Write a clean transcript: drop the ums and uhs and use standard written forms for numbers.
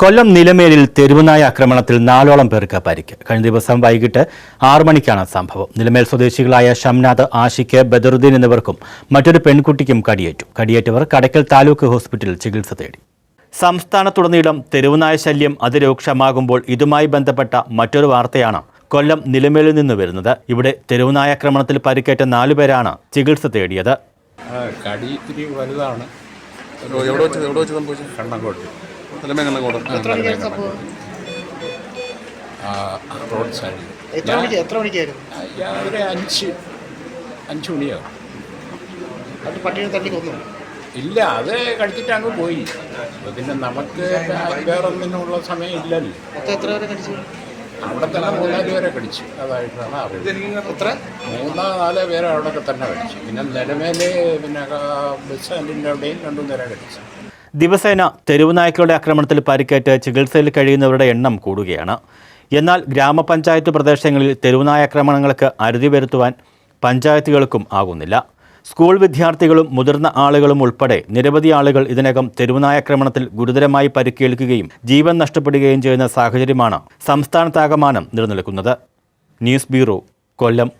കൊല്ലം നിലമേലിൽ തെരുവുനായ ആക്രമണത്തിൽ 4ഓളം പേർക്ക് പരിക്ക്. കഴിഞ്ഞ ദിവസം വൈകിട്ട് 6 മണിക്കാണ് സംഭവം. നിലമേൽ സ്വദേശികളായ ഷംനാദ്, ആഷിഖ്, ബദറുദ്ദീൻ എന്നിവർക്കും മറ്റൊരു പെൺകുട്ടിക്കും കടിയേറ്റു. കടിയേറ്റവർ കടയ്ക്കൽ താലൂക്ക് ഹോസ്പിറ്റലിൽ ചികിത്സ തേടി. സംസ്ഥാനത്തുടനീളം തെരുവുനായ ശല്യം അതിരൂക്ഷമാകുമ്പോൾ ഇതുമായി ബന്ധപ്പെട്ട മറ്റൊരു വാർത്തയാണ് കൊല്ലം നിലമേലിൽ നിന്ന് വരുന്നത്. ഇവിടെ തെരുവുനായ ആക്രമണത്തിൽ പരിക്കേറ്റ 4 പേരാണ് ചികിത്സ തേടിയത്. കടി ഇത്തിരി വലുതാണ്. കണ്ണങ്കോട്ട് റോഡ് സൈഡിൽ. എത്ര മണിക്കായിരുന്നു? ഒരു 5 മണിയാവും. അത് പട്ടിയെ തല്ലി കൊന്നു? ഇല്ല, അത് കഴിച്ചിട്ട് അങ്ങ് പോയി. പിന്നെ നമുക്ക് വേറൊന്നിനുള്ള സമയം ഇല്ലല്ലോ. എത്ര പേരെ കടിച്ചു? അവിടെ തന്നെ 3-4 പേരെ കടിച്ചു. അതായിട്ടാണ് അറിയുന്നത്. എത്ര? 3-4 പേരെ അവിടെയൊക്കെ തന്നെ കടിച്ചു. പിന്നെ നിലമേല് പിന്നെ ബസ് സ്റ്റാൻഡിൻ്റെ അവിടെയും 2 പേരെ കടിച്ചു. ദിവസേന തെരുവുനായ്ക്കളുടെ ആക്രമണത്തിൽ പരിക്കേറ്റ് ചികിത്സയിൽ കഴിയുന്നവരുടെ എണ്ണം കൂടുകയാണ്. എന്നാൽ ഗ്രാമപഞ്ചായത്ത് പ്രദേശങ്ങളിൽ തെരുവുനായ ആക്രമണങ്ങൾക്ക് അറുതി വരുത്തുവാൻ പഞ്ചായത്തുകൾക്കും ആകുന്നില്ല. സ്കൂൾ വിദ്യാർത്ഥികളും മുതിർന്ന ആളുകളും ഉൾപ്പെടെ നിരവധി ആളുകൾ ഇതിനകം തെരുവുനായ ആക്രമണത്തിൽ ഗുരുതരമായി പരിക്കേൽക്കുകയും ജീവൻ നഷ്ടപ്പെടുകയും ചെയ്യുന്ന സാഹചര്യമാണ് സംസ്ഥാനത്താകമാനം നിലനിൽക്കുന്നത്. ന്യൂസ് ബ്യൂറോ, കൊല്ലം.